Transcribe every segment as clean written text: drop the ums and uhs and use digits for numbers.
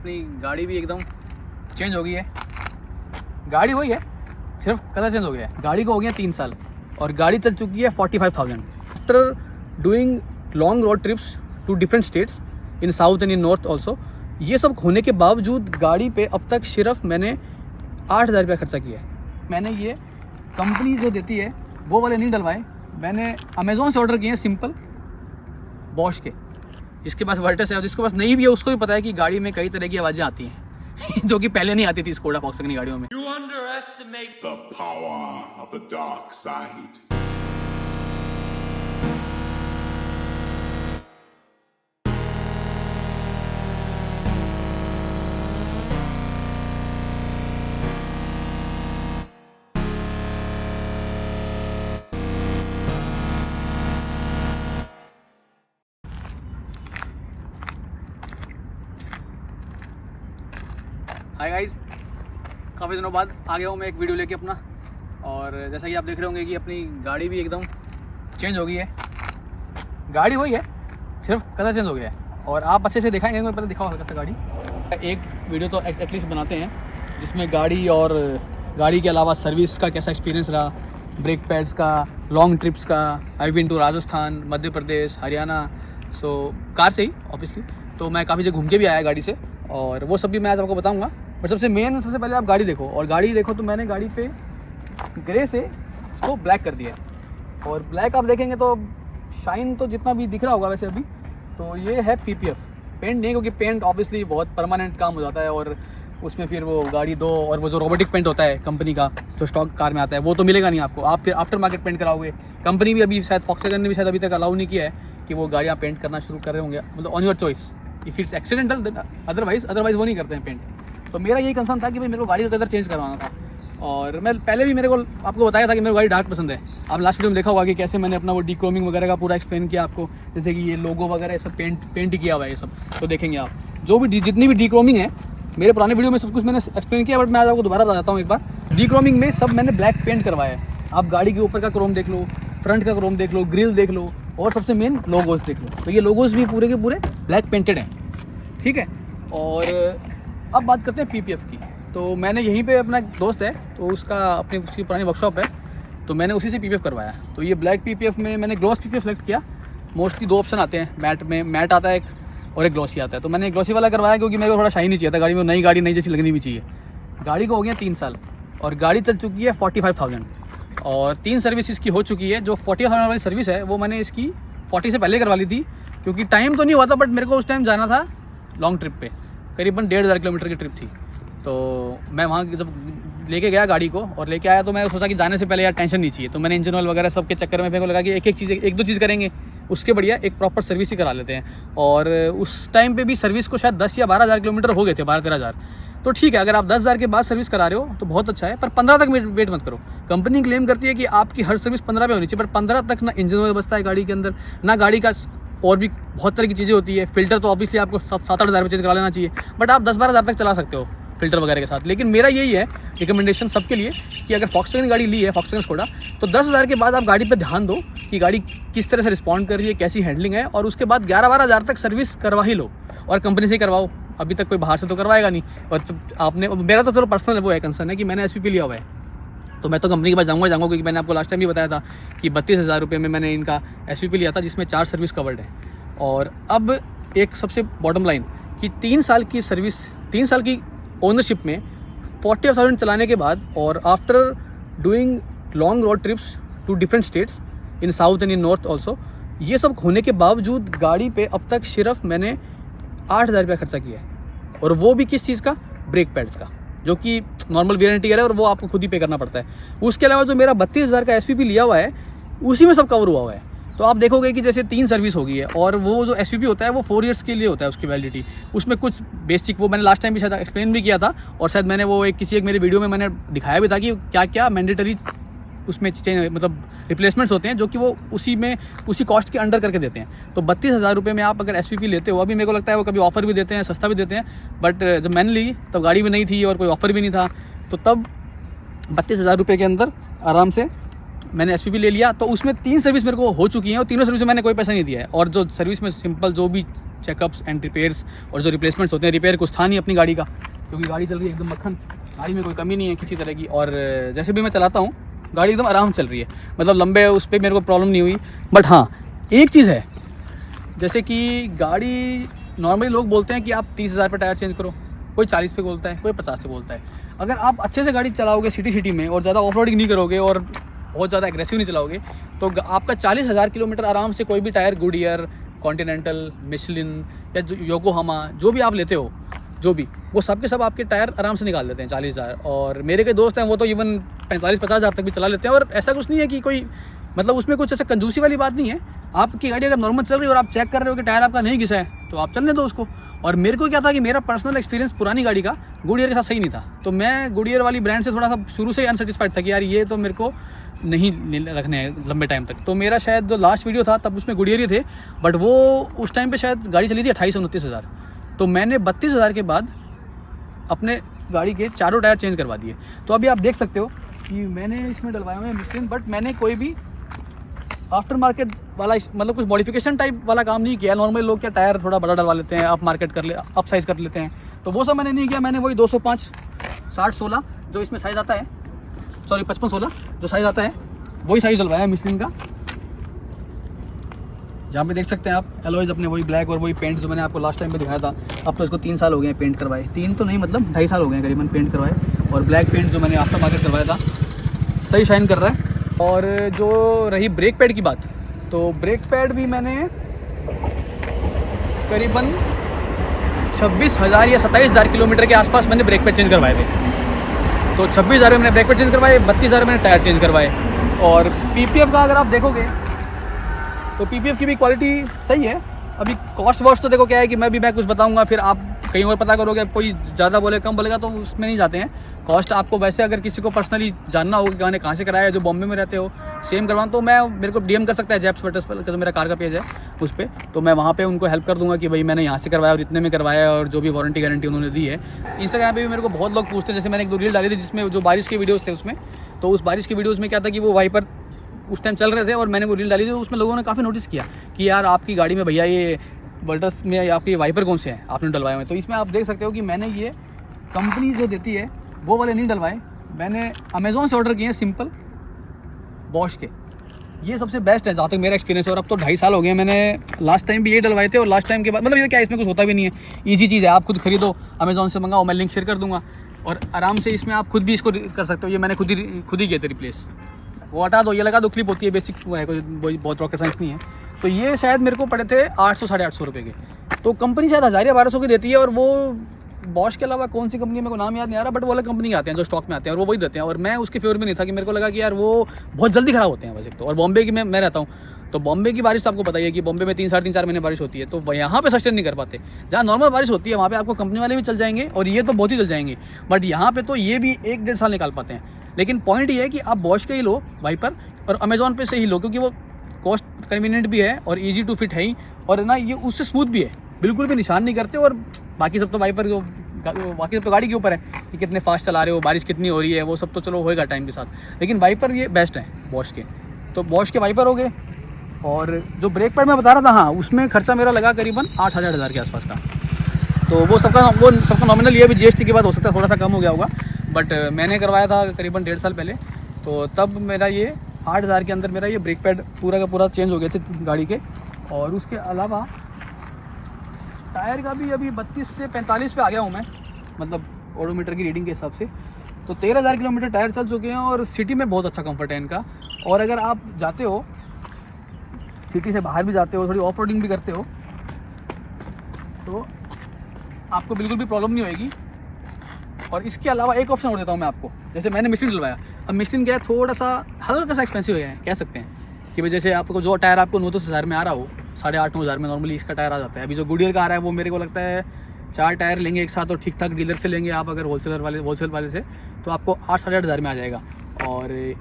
अपनी गाड़ी भी एकदम चेंज हो गई है। गाड़ी वही है, सिर्फ कलर चेंज हो गया है। गाड़ी को हो गया 3 साल और गाड़ी चल चुकी है 45,000। After doing long road trips to different states in south and in north also, ये सब होने के बावजूद गाड़ी पे अब तक सिर्फ मैंने 8,000 रुपया खर्चा किया है। मैंने ये कंपनी जो देती है वो वाले नहीं डलवाए, मैंने अमेज़ोन से ऑर्डर किए हैं सिंपल बॉश के। जिसके पास वर्टस है और जिसके पास नहीं भी है उसको भी पता है कि गाड़ी में कई तरह की आवाज़ें आती हैं जो कि पहले नहीं आती थी स्कोडा फॉक्सवैगन की गाड़ियों में। You underestimate The power of the dark side. Hi guys, काफ़ी दिनों बाद आ गया हूँ मैं एक वीडियो लेके अपना। और जैसा कि आप देख रहे होंगे कि अपनी गाड़ी भी एकदम चेंज हो गई है। गाड़ी वही है, सिर्फ कलर चेंज हो गया है। और आप अच्छे से दिखाएंगे, मैं पहले दिखाओ हल्का सा गाड़ी। एक वीडियो तो एटलीस्ट बनाते हैं जिसमें गाड़ी और गाड़ी के अलावा सर्विस का कैसा एक्सपीरियंस रहा, ब्रेक पैड्स का, लॉन्ग ट्रिप्स का। I been to Rajasthan, Madhya Pradesh, Haryana, so car से ही ऑब्वियसली। तो मैं काफ़ी जगह घूम के भी आया गाड़ी से और वो सब भी मैं आज आपको बताऊँगा। बट सबसे पहले आप गाड़ी देखो। और गाड़ी देखो तो मैंने गाड़ी पे ग्रे से इसको ब्लैक कर दिया है। और ब्लैक आप देखेंगे तो शाइन तो जितना भी दिख रहा होगा वैसे अभी, तो ये है पीपीएफ पेंट नहीं, क्योंकि पेंट ऑब्वियसली बहुत परमानेंट काम हो जाता है और उसमें फिर वो गाड़ी दो, और वो जो रोबोटिक पेंट होता है कंपनी का जो स्टॉक कार में आता है वो तो मिलेगा नहीं आपको। आप फिर आफ्टर मार्केट पेंट कराओगे। कंपनी भी अभी शायद फॉक्सवैगन ने भी शायद अभी तक अलाउ नहीं किया है कि वो गाड़ियाँ पेंट करना शुरू कर रहे होंगे, मतलब on your choice. If it's accidental otherwise वो नहीं करते हैं पेंट। तो मेरा यही कंसर्न था कि भाई मेरे को गाड़ी का कलर चेंज करवाना था। और मैं पहले भी मेरे को आपको बताया था कि मेरे को गाड़ी डार्क पसंद है। आप लास्ट वीडियो में देखा होगा कि कैसे मैंने अपना वो डीक्रोमिंग वगैरह का पूरा एक्सप्लेन किया आपको, जैसे कि ये लोगो वगैरह सब पेंट किया हुआ है ये सब। तो देखेंगे आप जो भी जितनी भी डीक्रोमिंग है, मेरे पुराने वीडियो में सब कुछ मैंने एक्सप्लेन किया, बट मैं आज आपको दोबारा बताता हूँ एक बार। डीक्रोमिंग में सब मैंने ब्लैक पेंट करवाया है। आप गाड़ी के ऊपर का क्रोम देख लो, फ्रंट का क्रोम देख लो, ग्रिल देख लो, और सबसे मेन लोगोज देख लो। तो ये लोगोज भी पूरे के पूरे ब्लैक पेंटेड हैं, ठीक है। और अब बात करते हैं पीपीएफ की। तो मैंने यहीं पे अपना एक दोस्त है, तो उसकी पुरानी वर्कशॉप है, तो मैंने उसी से पीपीएफ करवाया। तो ये ब्लैक पीपीएफ में मैंने ग्लॉस पीपीएफ सेलेक्ट किया। मोस्टली 2 ऑप्शन आते हैं मैट में, मैट आता है एक और एक ग्लॉसी आता है। तो मैंने ग्लॉसी वाला करवाया क्योंकि मेरे को थोड़ा शाइनी चाहिए था गाड़ी में, नई गाड़ी नई जैसी लगनी भी चाहिए। गाड़ी को हो गया 3 साल और गाड़ी चल चुकी है 45,000 और 3 सर्विस इसकी हो चुकी है। जो 40,000 वाली सर्विस है वो मैंने इसकी 40 से पहले करवा ली थी, क्योंकि टाइम तो नहीं हुआ था, बट मेरे को उस टाइम जाना था लॉन्ग ट्रिप पे, करीबन 1,500 किलोमीटर की ट्रिप थी। तो मैं वहाँ जब लेके गया गाड़ी को और लेके आया तो मैं सोचा कि जाने से पहले यार टेंशन नहीं चाहिए। तो मैंने इंजन ऑयल वगैरह सब के चक्कर में मेरे को लगा कि एक दो चीज़ करेंगे, उसके बढ़िया एक प्रॉपर सर्विस ही करा लेते हैं। और उस टाइम पे भी सर्विस को शायद 10 या 12,000 किलोमीटर हो गए थे, 12-13,000। तो ठीक है, अगर आप 10,000 के बाद सर्विस करा रहे हो तो बहुत अच्छा है, पर 15 तक वेट मत करो। कंपनी क्लेम करती है कि आपकी हर सर्विस 15 पे होनी चाहिए, पर 15 तक ना इंजन ऑयल बचता है गाड़ी के अंदर, ना गाड़ी का और भी बहुत तरह की चीज़ें होती है। फिल्टर तो ऑब्वियसली आपको 7-8 हज़ार चेंज करा लेना चाहिए, बट आप 10-12 हज़ार तक चला सकते हो फिल्टर वगैरह के साथ। लेकिन मेरा यही है रिकमेंडेशन सबके लिए कि अगर फॉक्सवैगन गाड़ी ली है, फॉक्सवैगन स्कोडा, तो 10,000 के बाद आप गाड़ी पे ध्यान दो कि गाड़ी किस तरह से रिस्पॉन्ड कर रही है, कैसी हैंडलिंग है, और उसके बाद 11-12 हज़ार तक सर्विस करवा ही लो और कंपनी से ही करवाओ। अभी तक कोई बाहर से तो करवाएगा नहीं। और आपने, मेरा तो चलो पर्सनल वो है कंसर्न है कि मैंने एसयूपी लिया हुआ है, तो मैं तो कंपनी के पास जाऊँगा क्योंकि मैंने आपको लास्ट टाइम भी बताया था कि 32,000 रुपये में मैंने इनका एसयूपी लिया था, जिसमें 4 सर्विस कवर्ड है। और अब एक सबसे बॉटम लाइन कि 3 साल की सर्विस, 3 साल की ओनरशिप में 40,000 चलाने के बाद, और after doing long road trips to different states in south and in north also, ये सब होने के बावजूद गाड़ी पे अब तक सिर्फ मैंने 8,000 रुपया खर्चा किया है। और वो भी किस चीज़ का? ब्रेक पैड्स का, जो कि नॉर्मल वेयर एंड टियर है और वो आपको खुद ही पे करना पड़ता है। उसके अलावा जो मेरा 32,000 का एसयूपी लिया हुआ है उसी में सब कवर हुआ है। तो आप देखोगे कि जैसे 3 सर्विस हो गई है, और वो जो एसयूपी होता है वो 4 ईयर्स के लिए होता है उसकी वैलिडिटी। उसमें कुछ बेसिक, वो मैंने लास्ट टाइम भी शायद एक्सप्लेन भी किया था, और शायद मैंने वो एक मेरे वीडियो में मैंने दिखाया भी था कि क्या क्या मैंडेटरी उसमें चेंज, मतलब रिप्लेसमेंट्स होते हैं जो कि वो उसी कॉस्ट के अंडर करके देते हैं। तो 32,000 रुपये में आप अगर एसयूपी लेते हो, अभी मेरे को लगता है वो कभी ऑफर भी देते हैं, सस्ता भी देते हैं, बट जब मैंने ली तब गाड़ी भी नहीं थी और कोई ऑफर भी नहीं था, तो तब 32,000 रुपये के अंदर आराम से मैंने एसयूवी ले लिया। तो उसमें 3 सर्विस मेरे को हो चुकी हैं और तीनों सर्विस में मैंने कोई पैसा नहीं दिया है। और जो सर्विस में सिंपल जो भी चेकअप्स एंड रिपेयर्स और जो रिप्लेसमेंट्स होते हैं, रिपेयर कुछ था नहीं अपनी गाड़ी का, क्योंकि गाड़ी चल रही है एकदम मक्खन, गाड़ी में कोई कमी नहीं है किसी तरह की। और जैसे भी मैं चलाता हूँ गाड़ी एकदम आराम चल रही है, मतलब लंबे उस पर मेरे को प्रॉब्लम नहीं हुई। बट हाँ, एक चीज़ है, जैसे कि गाड़ी नॉर्मली लोग बोलते हैं कि आप 30,000 पर टायर चेंज करो, कोई 40 पे बोलता है, कोई 50 पे बोलता है। अगर आप अच्छे से गाड़ी चलाओगे सिटी में और ज़्यादा ऑफ रोडिंग नहीं करोगे और बहुत ज़्यादा एग्रेसिव नहीं चलाओगे, तो आपका 40,000 किलोमीटर आराम से कोई भी टायर, गुडियर, कॉन्टिनेंटल, मिशलिन या योकोहामा जो भी आप लेते हो, जो भी, वो सब के सब आपके टायर आराम से निकाल देते हैं 40,000। और मेरे के दोस्त हैं वो तो इवन 45-50,000 तक भी चला लेते हैं। और ऐसा कुछ नहीं है कि कोई, मतलब उसमें कुछ ऐसा कंजूसी वाली बात नहीं है। आपकी गाड़ी अगर नॉर्मल चल रही है और आप चेक कर रहे हो कि टायर आपका नहीं घिसा है, तो आप चलने दो उसको। और मेरे को क्या था कि मेरा पर्सनल एक्सपीरियंस पुरानी गाड़ी का गुडियर के साथ सही नहीं था, तो मैं गुडियर वाली ब्रांड से थोड़ा सा शुरू से ही अनसेटिस्फाइड था कि यार ये तो मेरे को नहीं रखने हैं लंबे टाइम तक। तो मेरा शायद जो लास्ट वीडियो था तब उसमें गुडियर ही थे, बट वो उस टाइम पे शायद गाड़ी चली थी 28-29,000। तो मैंने 32,000 के बाद अपने गाड़ी के चारों टायर चेंज करवा दिए। तो अभी आप देख सकते हो कि मैंने इसमें डलवाए हुए हैं मिशलिन, बट मैंने कोई भी आफ्टर मार्केट वाला मतलब कुछ मॉडिफिकेशन टाइप वाला काम नहीं किया। नॉर्मली लोग क्या टायर थोड़ा बड़ा डलवा लेते हैं, अप मार्केट कर ले, अप साइज़ कर लेते हैं, तो वो सब मैंने नहीं किया। मैंने वही 205/60/16 जो इसमें साइज़ आता है, सॉरी 55/16 जो साइज़ आता है, वही साइज़ डलवाया है मिशलिन का। जहाँ पे देख सकते हैं आप एलॉयज़ अपने वही ब्लैक और वही पेंट जो मैंने आपको लास्ट टाइम पे दिखाया था। अब तो इसको 3 साल हो गए हैं पेंट करवाए, 3 तो नहीं मतलब 2.5 साल हो गए हैं करीबन पेंट करवाए। और ब्लैक पेंट जो मैंने आफ्टर मार्केट करवाया था सही शाइन कर रहा है। और जो रही ब्रेक पैड की बात, तो ब्रेक पैड भी मैंने करीबन 26,000 या 27,000 किलोमीटर के आसपास मैंने ब्रेक पैड चेंज करवाए थे। तो 26,000 में मैंने ब्रेक पैड चेंज करवाए, 32,000 मैंने टायर चेंज करवाए। और पीपीएफ का अगर आप देखोगे तो पीपीएफ की भी क्वालिटी सही है। अभी कॉस्ट वॉस्ट तो देखो क्या है कि मैं कुछ बताऊंगा, फिर आप कहीं और पता करोगे, कोई ज़्यादा बोले कम बोलेगा तो उसमें नहीं जाते हैं। कॉस्ट आपको वैसे अगर किसी को पर्सनली जानना हो कि मैंने कहाँ से कराया है, जो बॉम्बे में रहते हो सेम करवाऊँ, तो मैं मेरे को डीएम कर सकता है जैप स्वेटर्स पर, जो मेरा कार का पेज है उस पर, तो मैं वहाँ पे उनको हेल्प कर दूंगा कि भाई मैंने यहाँ से करवाया और इतने में करवाया और जो भी वारंटी गारंटी उन्होंने दी है। इंस्टाग्राम पे भी मेरे को बहुत लोग पूछते हैं, जैसे मैंने एक 2 रील डाली थी जिसमें जो बारिश के वीडियोज़ थे उसमें, तो उस बारिश की वीडियोज़ में क्या था कि वो वाइपर उस टाइम चल रहे थे और मैंने वो रील डाली थी, उसमें लोगों ने काफ़ी नोटिस किया कि यार आपकी गाड़ी में भैया ये वर्टस में आपके वाइपर कौन से हैं आपने डलवाए हुए। तो इसमें आप देख सकते हो कि मैंने ये कंपनी जो देती है वो वाले नहीं डलवाए, मैंने अमेज़ॉन से ऑर्डर किए हैं सिंपल बॉश के। ये सबसे बेस्ट है जहाँ तक मेरा एक्सपीरियंस है। और अब तो 2.5 साल हो गए, मैंने लास्ट टाइम भी ये डलवाए थे और लास्ट टाइम के बाद मतलब ये क्या, इसमें कुछ होता भी नहीं है, ईजी चीज़ है। आप खुद खरीदो, अमेज़ॉन से मंगाओ, मैं लिंक शेयर कर दूँगा और आराम से इसमें आप खुद भी इसको कर सकते हो। ये मैंने खुद ही किए थे रिप्लेस, वो हटा दो, ये लगा दो, क्लिप होती है, बेसिक वो है, कोई बहुत रॉकेट साइंस नहीं है। तो ये शायद मेरे को पड़े थे 800-850 रुपये के। तो कंपनी शायद 1000 या 1200 की देती है। और वो बॉश के अलावा कौन सी कंपनी मेरे को नाम याद नहीं आ रहा, बट वो अलग कंपनी आते हैं जो स्टॉक में आते हैं और वो वही देते हैं। और मैं उसके फेवर में नहीं था कि मेरे को लगा कि यार वो बहुत जल्दी ख़राब होते हैं वैसे तो। और बॉम्बे की मैं रहता हूँ, तो बॉम्बे की बारिश तो आपको पता ही है कि बॉम्बे में 3-3.5 महीने बारिश होती है, तो यहाँ पे सस्टेन नहीं कर पाते। जहाँ नॉर्मल बारिश होती है वहाँ पे आपको कंपनी वाले भी चल जाएंगे और ये तो बहुत ही चल जाएंगे, बट यहाँ पे तो ये भी 1-1.5 साल निकाल पाते हैं। लेकिन पॉइंट ये है कि आप बॉश के ही लो वाइपर और अमेज़ॉन पे से ही लो, क्योंकि वो कॉस्ट कन्वीनियंट भी है और ईजी टू फिट है ही, और ना ये उससे स्मूथ भी है, बिल्कुल भी निशान नहीं करते। और बाकी सब तो वाइपर जो बाकी सब तो गाड़ी के ऊपर है कि कितने फास्ट चला रहे हो, बारिश कितनी हो रही है, वो सब तो चलो होएगा टाइम के साथ, लेकिन वाइपर ये बेस्ट है बॉश के। तो बॉश के वाइपर हो गए। और जो ब्रेक पैड मैं बता रहा था, हाँ उसमें खर्चा मेरा लगा करीबन 8,000 के आसपास का। तो वो सबका नॉमिनल ये भी जीएसटी के बाद हो सकता है थोड़ा सा कम हो गया होगा, बट मैंने करवाया था करीबन 1.5 साल पहले, तो तब मेरा ये 8,000 के अंदर मेरा ये ब्रेक पैड पूरा का पूरा चेंज हो गए थे गाड़ी के। और उसके अलावा टायर का भी अभी 32 से 45 पे आ गया हूँ मैं, मतलब ओडोमीटर की रीडिंग के हिसाब से। तो 13,000 किलोमीटर टायर चल चुके हैं और सिटी में बहुत अच्छा कंफर्ट है इनका। और अगर आप जाते हो सिटी से बाहर भी जाते हो, थोड़ी ऑफ रोडिंग भी करते हो, तो आपको बिल्कुल भी प्रॉब्लम नहीं होएगी। और इसके अलावा एक ऑप्शन और देता हूँ मैं आपको, जैसे मैंने मिशलिन डलवाया। अब मिशलिन क्या है, थोड़ा सा हल्का सा एक्सपेंसिव है कह सकते हैं कि भाई जैसे आपको जो टायर आपको 9-10 में आ रहा हो, 8,500-9,000 में नॉर्मली इसका टायर आ जाता है। अभी जो गुडियर का आ रहा है वो मेरे को लगता है 4 टायर लेंगे एक साथ और ठीक ठाक डीलर से लेंगे आप, अगर होलसेल वाले से, तो आपको 8-8,000 में आ जाएगा। और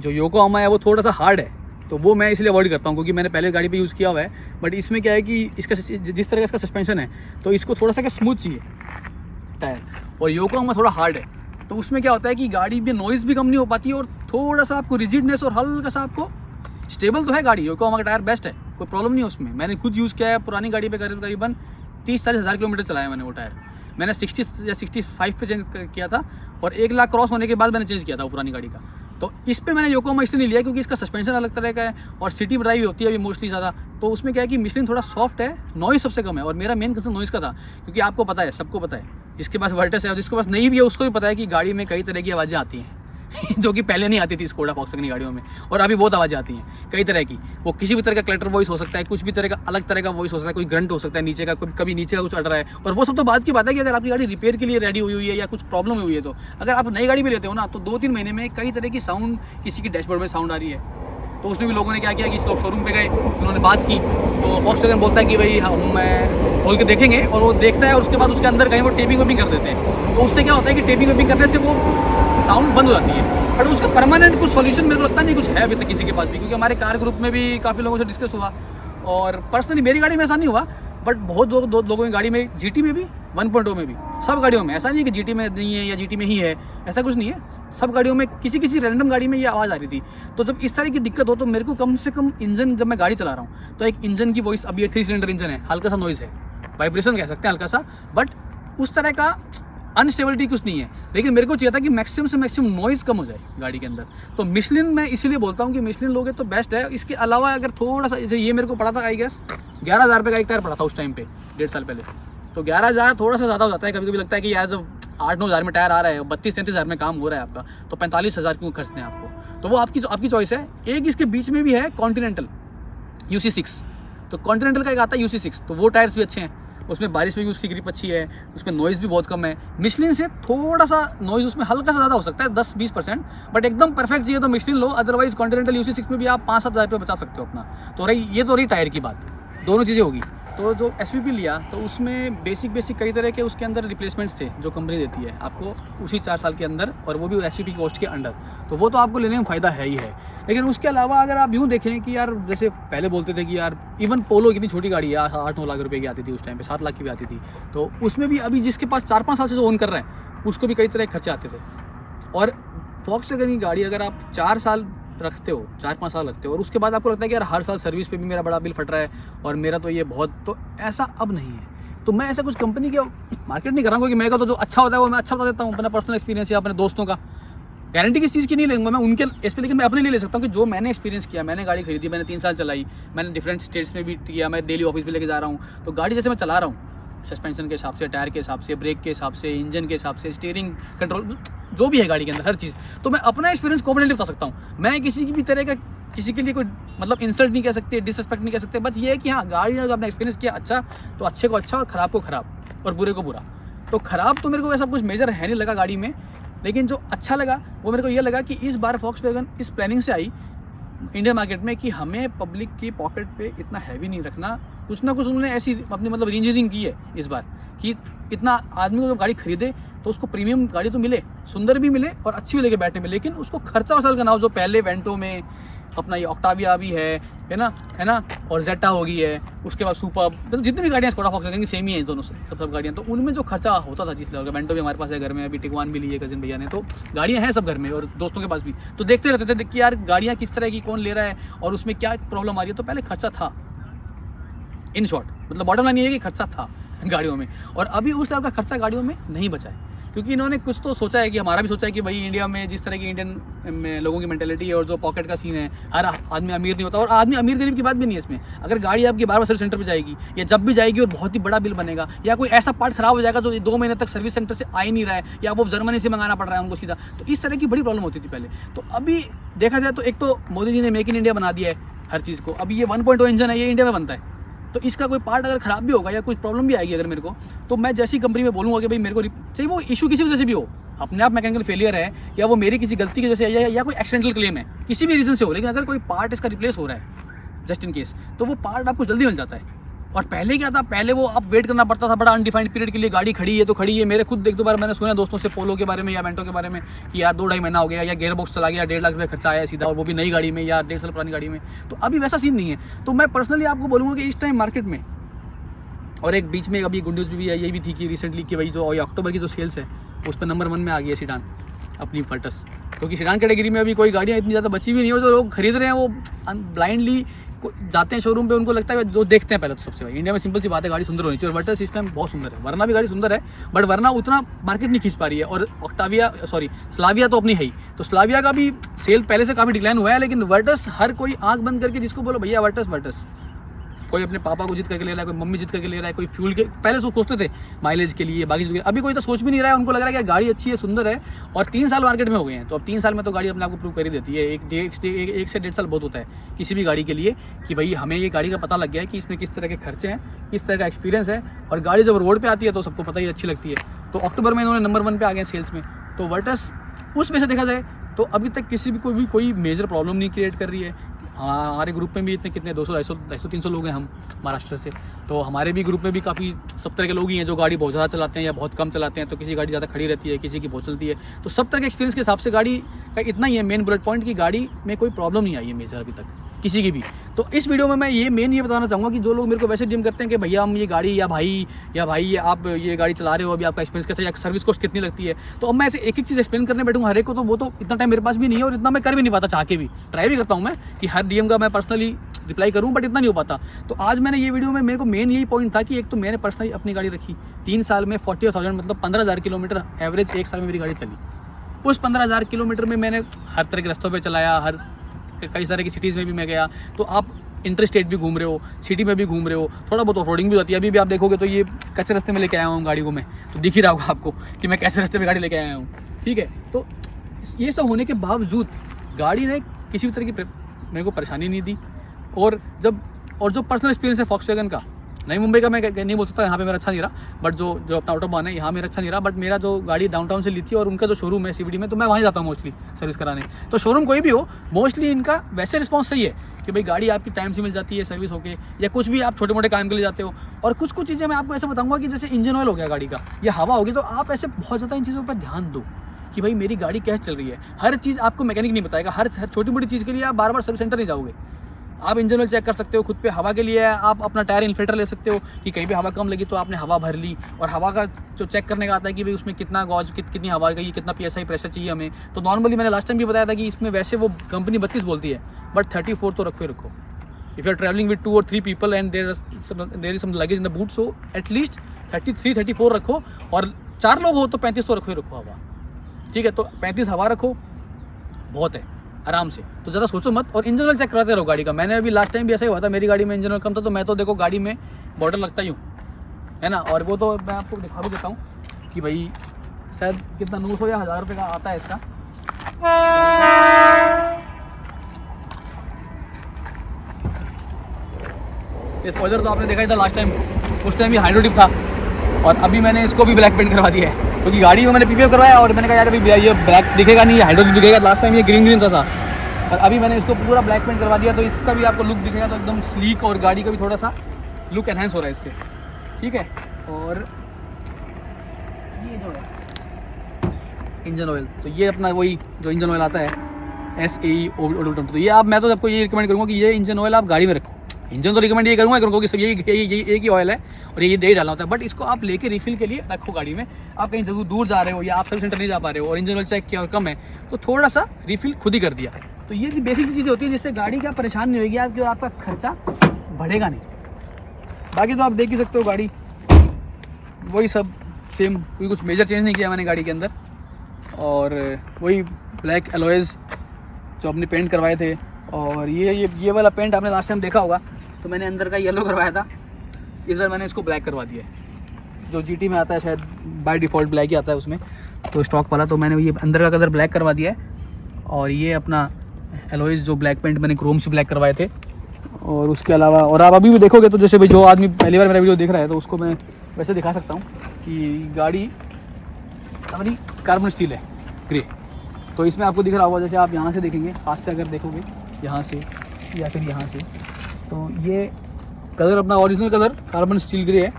जो योकोहामा है वो थोड़ा सा हार्ड है, तो वो मैं इसलिए अवॉइड करता हूँ क्योंकि मैंने पहले गाड़ी पे यूज़ किया हुआ है। बट इसमें क्या है कि इसका जिस तरह का इसका सस्पेंशन है, तो इसको थोड़ा सा क्या स्मूथ चाहिए टायर, और योकोहामा थोड़ा हार्ड है। तो उसमें क्या होता है कि गाड़ी में नॉइज़ भी कम नहीं हो पाती और थोड़ा सा आपको रिजिडनेस और हल्का सा आपको स्टेबल तो है गाड़ी। योकोहामा का टायर बेस्ट है, कोई प्रॉब्लम नहीं है उसमें। मैंने खुद यूज़ किया है पुरानी गाड़ी पे, करीबन 30-40 हज़ार किलोमीटर चलाया मैंने वो टायर। मैंने 60 या 65 पे चेंज किया था और 1 लाख क्रॉस होने के बाद मैंने चेंज किया था वो पुरानी गाड़ी का। तो इस पे मैंने योकोहामा इसलिए नहीं लिया क्योंकि इसका सस्पेंशन अलग तरह का है और सिटी ड्राइव होती है अभी मोस्टली ज़्यादा, तो उसमें क्या है कि मिशलिन थोड़ा सॉफ्ट है, नॉइज़ सबसे कम है। और मेरा मेन कंसर्न नॉइज़ का था, क्योंकि आपको पता है, सबको पता है, जिसके पास वर्टस है और जिसके पास नहीं भी है उसको भी पता है कि गाड़ी में कई तरह की आवाज़ें आती हैं जो कि पहले नहीं आती थी स्कोडा फॉक्सवैगन की गाड़ियों में, और अभी बहुत आवाज़ें आती हैं कई तरह की। वो किसी भी तरह का क्लटर वॉइस हो सकता है, कुछ भी तरह का अलग तरह का वॉइस हो सकता है, कोई ग्रंट हो सकता है नीचे का, कभी नीचे का कुछ अड़ रहा है। और वो सब तो बात की बात है कि अगर आपकी गाड़ी रिपेयर के लिए रेडी हुई है या कुछ प्रॉब्लम हुई है, तो अगर आप नई गाड़ी भी लेते हो ना, तो 2-3 महीने में कई तरह की साउंड, किसी की डैशबोर्ड में साउंड आ रही है, तो उसमें भी लोगों ने क्या किया कि लोग शोरूम पे गए, उन्होंने बात की, तो फॉक्सवैगन बोलता है कि भाई हम खोल के देखेंगे, और वो देखता है और उसके बाद उसके अंदर कहीं वो टेपिंग वेपिंग कर देते हैं। तो उससे क्या होता है कि टेपिंग वेपिंग करने से वो साउंड बंद हो जाती है। बट उसका परमानेंट कुछ सॉल्यूशन मेरे को लगता नहीं कुछ है अभी तक किसी के पास भी, क्योंकि हमारे कार ग्रुप में भी काफ़ी लोगों से डिस्कस हुआ, और पर्सनली मेरी गाड़ी में ऐसा नहीं हुआ, बट बहुत लोगों की गाड़ी में, जीटी में भी, 1.0 में भी, सब गाड़ियों में। ऐसा नहीं है कि जीटी में नहीं है या जीटी में ही है, ऐसा कुछ नहीं है, सब गाड़ियों में किसी रैंडम गाड़ी में ये आवाज़ आ रही थी। तो जब इस तरह की दिक्कत हो, तो मेरे को कम से कम इंजन, जब मैं गाड़ी चला रहा हूँ तो एक इंजन की वॉइस, अभी ये 3 सिलेंडर इंजन है, हल्का सा नॉइज़ है, वाइब्रेशन कह सकते हैं हल्का सा, बट उस तरह का अनस्टेबिलिटी कुछ नहीं है। लेकिन मेरे को चाहिए था कि मैक्सिमम से मैक्सिमम नॉइज़ कम हो जाए गाड़ी के अंदर। तो मिशलिन मैं इसीलिए बोलता हूँ कि मिशलिन लोगे तो बेस्ट है। इसके अलावा अगर थोड़ा सा, जैसे ये मेरे को पड़ा था आई गेस 11,000 रुपये का एक टायर पड़ा था उस टाइम पे, 1.5 साल पहले। तो 11,000 थोड़ा सा ज़्यादा हो जाता है, कभी कभी लगता है कि यार जब 8-9 हज़ार में टायर आ रहा है, 32-33 हज़ार में काम हो रहा है आपका, तो 45,000 क्यों खर्चने हैं आपको। तो वो आपकी चॉइस है। एक इसके बीच में भी है कॉन्टिनेंटल UC6, तो कॉन्टिनेंटल का एक आता है UC6, तो वो टायर्स भी अच्छे हैं, उसमें बारिश में भी उसकी ग्रिप अच्छी है, उसमें नॉइज़ भी बहुत कम है। मिशलिन से थोड़ा सा नॉइज़ उसमें हल्का सा ज़्यादा हो सकता है, 10-20%, बट एकदम परफेक्ट चाहिए तो मिशलिन लो, अदरवाइज कॉन्टिनेंटल UC6 में भी आप 5-7 हज़ार रुपये बचा सकते हो अपना। तो रही टायर की बात, दोनों चीज़ें होगी। तो जो SUV लिया, तो उसमें बेसिक कई तरह के उसके अंदर रिप्लेसमेंट्स थे जो कंपनी देती है आपको उसी 4 साल के अंदर, और वो भी SUV की कॉस्ट के अंडर, तो वो तो आपको लेने में फ़ायदा है ही है। लेकिन उसके अलावा अगर आप यूँ देखें कि यार, जैसे पहले बोलते थे कि यार इवन पोलो कितनी छोटी गाड़ी है, 8-9 लाख रुपए की आती थी उस टाइम पे, 7 लाख की भी आती थी, तो उसमें भी अभी जिसके पास 4-5 साल से जो ओन कर रहा है उसको भी कई तरह के खर्चे आते थे। और फॉक्सवैगन की गाड़ी अगर आप 4 साल रखते हो, 4-5 साल रखते हो, और उसके बाद आपको लगता है कि यार हर साल सर्विस पे भी मेरा बड़ा बिल फट रहा है और मेरा तो ये बहुत, तो ऐसा अब नहीं है। तो मैं ऐसा कुछ कंपनी के मार्केट नहीं कर रहा हूँ, क्योंकि मेरे को तो जो अच्छा होता है वो मैं अच्छा बता देता हूँ, अपना पर्सनल एक्सपीरियंस या अपने दोस्तों का। गारंटी किस चीज़ की नहीं लूँगा मैं उनके इस पर, लेकिन मैं अपने लिए ले सकता हूँ कि जो मैंने एक्सपीरियंस किया, मैंने गाड़ी खरीदी, मैंने 3 साल चलाई, मैंने डिफरेंट स्टेट्स में भी किया, मैं डेली ऑफिस भी लेके जा रहा हूँ, तो गाड़ी जैसे मैं चला रहा हूँ, सस्पेंशन के हिसाब से, टायर के हिसाब से, ब्रेक के हिसाब से, इंजन के हिसाब से, स्टीयरिंग कंट्रोल, जो भी है गाड़ी के अंदर हर चीज़, तो मैं अपना एक्सपीरियंस कॉन्फिडेंटली बता सकता हूँ। मैं किसी की भी तरह का, किसी के लिए कोई मतलब इंसल्ट नहीं कह सकते, डिसरिस्पेक्ट नहीं कह सकते, बट ये है कि हाँ, गाड़ी ने जो अपना एक्सपीरियंस किया अच्छा, तो अच्छे को अच्छा और ख़राब को ख़राब और बुरे को बुरा। तो ख़राब तो मेरे को ऐसा कुछ मेजर है नहीं लगा गाड़ी में, लेकिन जो अच्छा लगा वो मेरे को ये लगा कि इस बार फॉक्सवैगन इस प्लानिंग से आई इंडियन मार्केट में कि हमें पब्लिक की पॉकेट पे इतना हैवी नहीं रखना। कुछ ना कुछ उन्होंने ऐसी अपनी मतलब इंजीनियरिंग की है इस बार कि इतना आदमी को जब गाड़ी खरीदे तो उसको प्रीमियम गाड़ी तो मिले, सुंदर भी मिले और अच्छी भी लगे बैठने में, लेकिन उसको खर्चा वसाल करना हो। जो पहले वेंटो में अपना ये ऑक्टाविया भी है ना, और जेटा हो गई है, उसके बाद सुपर, मतलब जितनी भी गाड़ियाँ स्कोडा फॉक्सवैगन की सेम ही है दोनों सब गाड़ियाँ, तो उनमें जो खर्चा होता था जिस लेवल का, वेंटो भी हमारे पास है घर में, अभी टिगवान भी ली है कजिन भैया ने, तो गाड़ियाँ हैं सब घर में और दोस्तों के पास भी, तो देखते रहते थे कि यार गाड़ियाँ किस तरह की कौन ले रहा है और उसमें क्या प्रॉब्लम आ रही है। तो पहले खर्चा था, इन शॉर्ट मतलब बॉटम लाइन ये है कि खर्चा था गाड़ियों में, और अभी उस लेवल का खर्चा गाड़ियों में नहीं बचा है, क्योंकि इन्होंने कुछ तो सोचा है कि हमारा भी सोचा है कि भाई इंडिया में जिस तरह की इंडियन में लोगों की मेंटेलिटी है और जो पॉकेट का सीन है, हर आदमी अमीर नहीं होता, और आदमी अमीर गरीब की बात भी नहीं है इसमें। अगर गाड़ी आपकी बार-बार सर्विस सेंटर पे जाएगी या जब भी जाएगी और बहुत ही बड़ा बिल बनेगा, या कोई ऐसा पार्ट खराब हो जाएगा जो 2 महीने तक सर्विस सेंटर से आ ही नहीं रहा है, या वो जर्मनी से मंगाना पड़ रहा है उनको सीधा, तो इस तरह की बड़ी प्रॉब्लम होती थी पहले। तो अभी देखा जाए तो एक तो मोदी जी ने मेक इन इंडिया बना दिया है हर चीज़ को, अभी ये 1.0 इंजन है, ये इंडिया में बनता है, तो इसका कोई पार्ट अगर खराब भी होगा या कुछ प्रॉब्लम भी आएगी अगर मेरे को, तो मैं जैसी कंपनी में बोलूँगा कि भाई मेरे को चाहिए वो इशू किसी वजह से भी हो, अपने आप मैकेनिकल फेलियर है या वो मेरी किसी गलती की वजह से या कोई एक्सीडेंटल क्लेम है, किसी भी रीज़न से हो, लेकिन अगर कोई पार्ट इसका रिप्लेस हो रहा है जस्ट इन केस, तो वो पार्ट आपको जल्दी मिल जाता है। और पहले क्या था, पहले वो आप वेट करना पड़ता था बड़ा अनडिफाइंड पीरियड के लिए, गाड़ी खड़ी है तो खड़ी है। मेरे खुद 1-2 बार मैंने सुना दोस्तों से पोलो के बारे में या वेंटो के बारे में कि यार 2-2.5 महीना हो गया, या गेयर बॉक्स चला गया, 1.5 लाख रुपये खर्चा आया सीधा, और वो भी नई गाड़ी में या 1.5 साल पुरानी गाड़ी में। तो अभी वैसा सीन नहीं है। तो मैं पर्सनली आपको बोलूँगा कि इस टाइम मार्केट में, और एक बीच में अभी गुड न्यूज़ भी ये भी थी कि रिसेंटली कि भाई जो अक्टूबर की जो सेल्स है उस पर नंबर 1 में आ गई है सीडान अपनी फल्टस, क्योंकि सीडान कैटेगरी में अभी कोई गाड़ियाँ इतनी ज़्यादा बची भी नहीं हो, जो लोग खरीद रहे हैं वो ब्लाइंडली जाते हैं शोरूम पे, उनको लगता है जो देखते हैं पहले तो सबसे भाई इंडिया में सिंपल सी बात है, गाड़ी सुंदर होनी चाहिए। और वर्टस इस टाइम बहुत सुंदर है, वरना भी गाड़ी सुंदर है बट वरना उतना मार्केट नहीं खींच पा रही है। और स्लाविया तो अपनी है ही, तो स्लाविया का भी सेल पहले से काफ़ी डिक्लाइन हुआ है, लेकिन वर्टस हर कोई आंख बंद करके जिसको बोलो भैया वर्टस, कोई अपने पापा को जिद करके ले रहा है, कोई मम्मी जिद करके ले रहा है, कोई फ्यूल के पहले तो सोचते थे माइलेज के लिए बाकी चीज़ों के लिए, अभी कोई तो सोच भी नहीं रहा है। उनको लग रहा है कि गाड़ी अच्छी है, सुंदर है, और 3 साल मार्केट में हो गए हैं, तो अब 3 साल में तो गाड़ी अपने आप को प्रूव कर ही देती है। 1 से 1.5 साल बहुत होता है किसी भी गाड़ी के लिए कि भाई हमें ये गाड़ी का पता लग गया है कि इसमें किस तरह के खर्चे हैं, किस तरह का एक्सपीरियंस है, और गाड़ी जब रोड पर आती है तो सबको पता ही अच्छी लगती है। तो अक्टूबर में इन्होंने नंबर 1 पे आ गए सेल्स में। तो वर्टस उस वजह से देखा जाए तो अभी तक किसी भी कोई मेजर प्रॉब्लम नहीं क्रिएट कर रही है। हाँ, हमारे ग्रुप में भी इतने कितने 200-300 लोग हैं हम महाराष्ट्र से, तो हमारे भी ग्रुप में भी काफ़ी सब तरह के लोग ही हैं जो गाड़ी बहुत ज़्यादा चलाते हैं या बहुत कम चलाते हैं, तो किसी गाड़ी ज़्यादा खड़ी रहती है, किसी की बहुत चलती है। तो सब तरह के एक्सपीरियंस के हिसाब से गाड़ी का इतना ही है मेन बुलेट पॉइंट कि गाड़ी में कोई प्रॉब्लम नहीं आई है मेजर अभी तक किसी की भी। तो इस वीडियो में मैं ये बताना चाहूँगा कि जो लोग मेरे को वैसे डीम करते हैं कि भैया हम ये गाड़ी या भाई आप ये गाड़ी चला रहे हो, अभी आपका एक्सपीरियंस कैसा है, या सर्विस कॉस्ट कितनी लगती है, तो अब मैं ऐसे एक चीज़ एक्सप्लेन करने बैठूँगा हर एक को, तो वो तो इतना टाइम मेरे पास भी नहीं है और इतना मैं कर भी नहीं पाता, चाह के भी ट्राई भी करता हूँ मैं कि हर डीएम का मैं पर्सनली रिप्लाई करूँ, बट इतना नहीं हो पाता। तो आज मैंने ये वीडियो में मेरे को मेन यही पॉइंट था कि एक तो मैंने पर्सनली अपनी गाड़ी रखी 3 साल में 40,000 मतलब 15,000 किलोमीटर एवरेज 1 साल में मेरी गाड़ी चली। उस 15,000 किलोमीटर में मैंने हर तरह के रास्तों पे चलाया, कई सारे की सिटीज़ में भी मैं गया। तो आप इंटर स्टेट भी घूम रहे हो, सिटी में भी घूम रहे हो, थोड़ा बहुत ऑफ रोडिंग भी होती है। अभी भी आप देखोगे तो ये कच्चे रास्ते में लेके आया हूँ गाड़ी को मैं, तो दिख ही रहा होगा आपको कि मैं कैसे रास्ते में गाड़ी लेके आया हूँ, ठीक है। तो ये सब होने के बावजूद गाड़ी ने किसी भी तरह की मेरे को परेशानी नहीं दी। और जो पर्सनल एक्सपीरियंस है फॉक्सवैगन का, नई मुंबई का मैं नहीं बोल सकता, यहाँ पे मेरा अच्छा नहीं रहा, बट जो अपना ऑटोबान है यहाँ मेरा अच्छा नहीं रहा, बट मेरा जो गाड़ी डाउनटाउन से ली थी और उनका जो शोरूम है सीवीडी में, तो मैं वहीं जाता हूँ मोस्टली सर्विस कराने। तो शोरूम कोई भी हो, मोस्टली इनका वैसे रिस्पॉन्स सही है कि भाई गाड़ी आपकी टाइम से मिल जाती है सर्विस होके, या कुछ भी आप छोटे मोटे काम के लिए जाते हो। और कुछ चीज़ें मैं आपको ऐसे बताऊँगा कि जैसे इंजन ऑयल हो गया गाड़ी का या हवा होगी, तो आप ऐसे बहुत ज़्यादा इन चीज़ों पर ध्यान दो कि भाई मेरी गाड़ी कैसे चल रही है। हर चीज़ आपको मैकेनिक नहीं बताएगा, हर छोटी मोटी चीज़ के लिए आप बार सर्विस सेंटर नहीं जाओगे। आप इंजन ऑयल चेक कर सकते हो खुद पे, हवा के लिए आप अपना टायर इन्फ्लेटर ले सकते हो कि कहीं भी हवा कम लगी तो आपने हवा भर ली। और हवा का जो चेक करने का आता है कि भाई उसमें कितना गॉज कितनी हवा गई, कितना PSI प्रेशर चाहिए हमें। तो नॉर्मली मैंने लास्ट टाइम भी बताया था कि इसमें वैसे वो कंपनी 32 बोलती है, बट 34 तो रखो ही रखो। If you are travelling with 2 or 3 people and there is some luggage in the boot, so at least 33-34 रखो, और 4 लोग हो तो 35 तो रखो ही रखो हवा, ठीक है। तो 35 हवा रखो, बहुत है आराम से, तो ज़्यादा सोचो मत। और इंजन ऑयल चेक कराते रहो गाड़ी का। मैंने अभी लास्ट टाइम भी ऐसा ही हुआ था, मेरी गाड़ी में इंजन ऑयल कम था, तो मैं तो देखो गाड़ी में बॉटल लगता ही हूँ, है ना। और वो तो मैं आपको दिखा भी देता हूँ कि भाई शायद कितना 900 या 1000 रुपये का आता है इसका। स्पॉइलर तो आपने देखा ही था लास्ट टाइम, उस टाइम भी हाइड्रोटिप था, और अभी मैंने इसको भी ब्लैक पेंट करवा दिया है क्योंकि गाड़ी में मैंने PPF करवाया और मैंने कहा यार अभी ये ब्लैक दिखेगा नहीं, हाइड्रोटिप दिखेगा। लास्ट टाइम ये ग्रीन सा था, और अभी मैंने इसको पूरा ब्लैक पेंट करवा दिया, तो इसका भी आपको लुक दिखेगा तो एकदम स्लीक, और गाड़ी का भी थोड़ा सा लुक एनहांस हो रहा है इससे, ठीक है। और ये जो है इंजन ऑयल, तो ये अपना वही जो इंजन ऑयल आता है SAE ओडोटम, तो ये मैं तो आपको ये रिकमेंड करूँगा कि ये इंजन ऑयल आप गाड़ी में रखो। इंजन तो रिकमेंड ये करूँगा कि सब यही एक ही ऑयल है और ये दे डालना होता है, बट इसको आप लेके रिफिल के लिए रखो गाड़ी में। आप कहीं जरूर दूर जा रहे हो या आप सर्विस सेंटर नहीं जा पा रहे हो और इंजन ऑयल चेक किया और कम है, तो थोड़ा सा रिफिल खुद ही कर दिया। तो ये बेसिक चीज़ें होती है जिससे गाड़ी का परेशान नहीं होगी आपकी, आपका खर्चा बढ़ेगा नहीं। बाकी तो आप देख ही सकते हो गाड़ी वही सब सेम, कोई कुछ मेजर चेंज नहीं किया मैंने गाड़ी के अंदर। और वही ब्लैक एलॉयज़ जो अपने पेंट करवाए थे, और ये वाला पेंट आपने लास्ट टाइम देखा होगा, तो मैंने अंदर का येलो करवाया था, इस बार मैंने इसको ब्लैक करवा दिया है। जो GT में आता है शायद बाय डिफ़ॉल्ट ब्लैक ही आता है उसमें, तो स्टॉक वाला, तो मैंने ये अंदर का कलर ब्लैक करवा दिया है। और ये अपना एलॉयज़ जो ब्लैक पेंट मैंने क्रोम से ब्लैक करवाए थे। और उसके अलावा और आप अभी भी देखोगे तो जैसे भाई जो आदमी पहली बार मेरा वीडियो देख रहा है तो उसको मैं वैसे दिखा सकता हूँ कि गाड़ी हमारी कार्बन स्टील है ग्रे, तो इसमें आपको दिख रहा होगा, जैसे आप यहाँ से देखेंगे, हाथ से अगर देखोगे यहाँ से या फिर यहाँ से, तो ये कलर अपना original colour carbon steel grey है।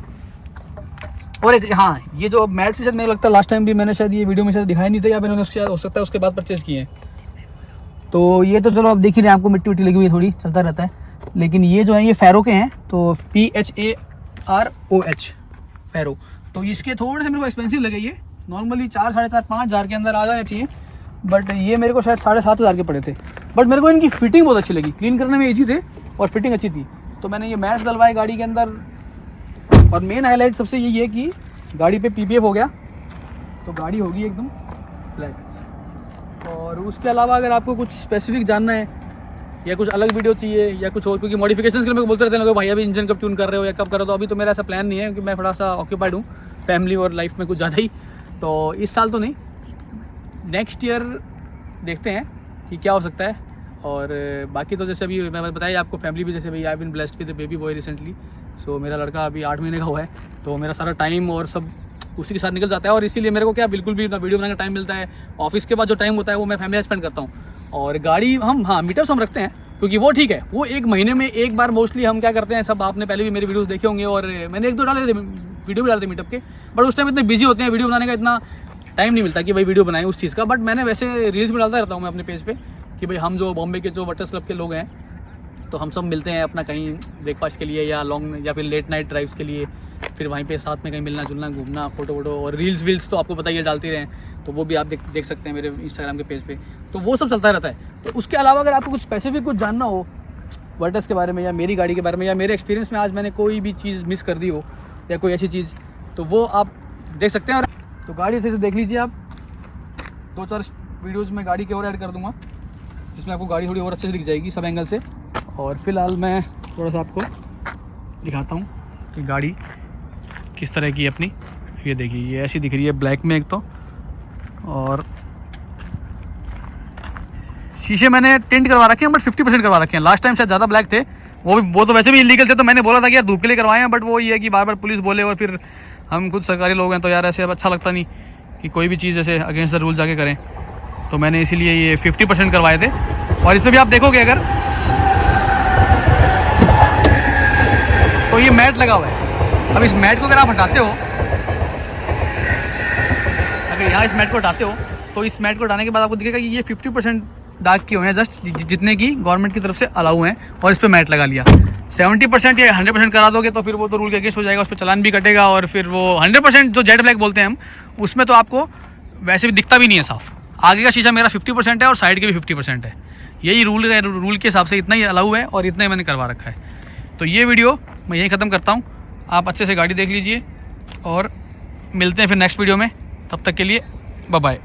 और एक हाँ, ये जो मैट्स भी शायद मुझे लगता है लास्ट टाइम भी मैंने शायद ये वीडियो में शायद दिखाया नहीं था, या मैंने उसके हो सकता है उसके बाद परचेज़ किए हैं। तो ये तो चलो आप देख ही रहे हैं, आपको मिट्टी लगी हुई है, थोड़ी चलता रहता है। लेकिन ये जो है ये फेरो के हैं, तो PHAROH फेरो, तो इसके थोड़े से मेरे को एक्सपेंसिव लगे। ये नॉर्मली 4-5 हज़ार के अंदर आ जाने चाहिए, बट ये मेरे को शायद 7,500 के पड़े थे। बट मेरे को इनकी फिटिंग बहुत अच्छी लगी, क्लीन करने में ईजी थे, और फिटिंग अच्छी थी। तो मैंने ये मैट डलवाए गाड़ी के अंदर। और मेन हाईलाइट सबसे यही है कि गाड़ी पे PPF हो गया, तो गाड़ी होगी एकदम फ्लैट। और उसके अलावा अगर आपको कुछ स्पेसिफिक जानना है या कुछ अलग वीडियो चाहिए या कुछ और, क्योंकि मॉडिफिकेशंस के लिए मेरे को बोलते रहते हैं लोग, भाई अभी इंजन कब ट्यून कर रहे हो या कब कर रहे हो। तो अभी तो मेरा ऐसा प्लान नहीं है, क्योंकि मैं थोड़ा सा ऑक्यूपाइड हूँ फैमिली और लाइफ में कुछ ज़्यादा ही। तो इस साल तो नहीं, नेक्स्ट ईयर देखते हैं कि क्या हो सकता है। और बाकी तो जैसे अभी मैं बताया आपको, फैमिली भी जैसे भाई I been blessed with baby boy recently. So मेरा लड़का अभी 8 महीने का हुआ है, तो मेरा सारा टाइम और सब उसी के साथ निकल जाता है। और इसीलिए मेरे को क्या बिल्कुल भी ना वीडियो बनाने का टाइम मिलता है। ऑफिस के बाद जो टाइम होता है वो मैं फैमिली स्पेंड करता हूँ। और गाड़ी हम हाँ मीटअप्स हम रखते हैं, क्योंकि वो ठीक है, वो 1 महीने में एक बार मोस्टली हम क्या करते हैं, सब आपने पहले भी मेरे वीडियोस देखे होंगे और मैंने 1-2 डाले थे वीडियो भी डाले थे मीटअप के। बट उस टाइम इतने बिजी होते हैं, वीडियो बनाने का इतना टाइम नहीं मिलता कि भाई वीडियो बनाएं उस चीज़ का। बट मैंने वैसे रील्स भी डालता रहता हूँ मैं अपने पेज पे कि भाई हम जो बॉम्बे के जो वटर्स क्लब के लोग हैं, तो हम सब मिलते हैं अपना कहीं ब्रेकफास्ट के लिए या लॉन्ग या फिर लेट नाइट ड्राइव्स के लिए, फिर वहीं पे साथ में कहीं मिलना जुलना, घूमना, फोटो वोटो और रील्स तो आपको पता ही है डालते रहें। तो वो भी आप देख सकते हैं मेरे इंस्टाग्राम के पेज पे। तो वो सब चलता रहता है। तो उसके अलावा अगर आपको कुछ स्पेसिफिक कुछ जानना हो वर्टस के बारे में या मेरी गाड़ी के बारे में या मेरे एक्सपीरियंस में आज मैंने कोई भी चीज़ मिस कर दी हो या कोई ऐसी चीज़, तो वो आप देख सकते हैं। और तो गाड़ी अच्छे से देख लीजिए आप। 2-4 वीडियोज़ में गाड़ी के और ऐड कर दूँगा, जिसमें आपको गाड़ी थोड़ी और अच्छे से दिख जाएगी सब एंगल से। और फिलहाल मैं थोड़ा सा आपको दिखाता हूँ कि गाड़ी किस तरह की है अपनी। ये देखिए, ये ऐसी दिख रही है ब्लैक में एक तो, और शीशे मैंने टिंट करवा रखे हैं बट 50% करवा रखे हैं। लास्ट टाइम शायद ज़्यादा ब्लैक थे, वो तो वैसे भी इलीगल थे। तो मैंने बोला था कि यार धूप के लिए करवाए हैं, बट वो ये है कि बार बार पुलिस बोले और फिर हम खुद सरकारी लोग हैं, तो यार ऐसे अब अच्छा लगता नहीं कि कोई भी चीज़ ऐसे अगेंस्ट द रूल जाके करें। तो मैंने इसीलिए ये 50% करवाए थे। और इसमें भी आप देखोगे अगर, तो ये मैट लगा हुआ है। अब इस मैट को अगर आप हटाते हो, अगर यहाँ इस मैट को हटाते हो, तो इस मैट को हटाने के बाद आपको दिखेगा कि ये 50% डार्क किए हुए हैं, जस्ट जितने की गवर्नमेंट की तरफ से अलाउ हैं, और इस पर मैट लगा लिया। 70% या 100% करा दोगे तो फिर वो तो रूल के अगेंस्ट हो जाएगा, उस पर चालान भी कटेगा। और फिर वो 100% जो जेट ब्लैक बोलते हैं हम, उसमें तो आपको वैसे भी दिखता भी नहीं है साफ। आगे का शीशा मेरा 50% है और साइड के भी 50% है। यही रूल के हिसाब से इतना ही अलाउ है और इतना ही मैंने करवा रखा है। तो ये वीडियो मैं यहीं ख़त्म करता हूँ। आप अच्छे से गाड़ी देख लीजिए और मिलते हैं फिर नेक्स्ट वीडियो में। तब तक के लिए बाय बाय।